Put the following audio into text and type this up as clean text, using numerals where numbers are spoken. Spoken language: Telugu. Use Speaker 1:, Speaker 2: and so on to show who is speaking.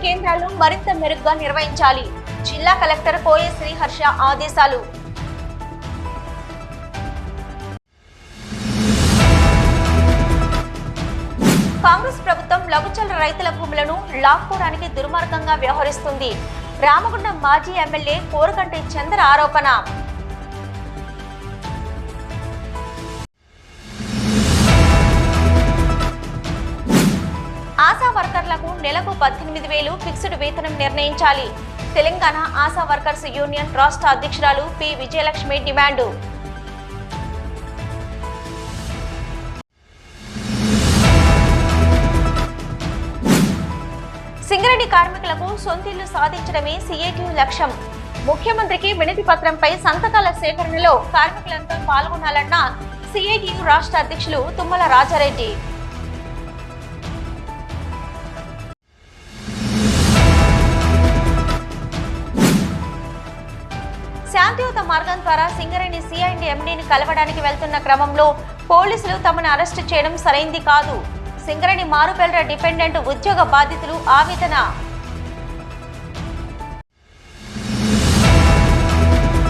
Speaker 1: కేంద్రాలను మరింత మెరుగ్గా నిర్వహించాలి. జిల్లా కలెక్టర్ కోయ శ్రీహర్ష ఆదేశాలు. కాంగ్రెస్ ప్రభుత్వం లఘుచల రైతుల భూములను లాక్కోవడానికి దుర్మార్గంగా వ్యవహరిస్తుంది. రామగుండం మాజీ ఎమ్మెల్యే కోరకంటి చంద్ర ఆరోపణ. ఆశా వర్కర్లకు నెలకు 18,000 ఫిక్స్డ్ వేతనం నిర్ణయించాలి. తెలంగాణ ఆశా వర్కర్స్ యూనియన్ రాష్ట్ర అధ్యక్షురాలు పి విజయలక్ష్మి డిమాండు. సింగరేణి కార్మికులకు సొంతిల్లు సాధించడమే సిఐటియు లక్ష్యం. ముఖ్యమంత్రికి వినతి పత్రంపై సంతకాల సేకరణలో కార్మికులంతా పాల్గొనాలన్న సిఐటియు రాష్ట్ర అధ్యక్షులు తుమ్మల రాజారెడ్డి. శాంతియుత మార్గం ద్వారా సింగరేణి సిఐండి ఎండీని కలవడానికి వెళ్తున్న క్రమంలో పోలీసులు తమను అరెస్టు చేయడం సరైంది కాదు. సింగరేణి మారుపేట డిపెండెంట్ ఉద్యోగ బాధితులు ఆవేదన.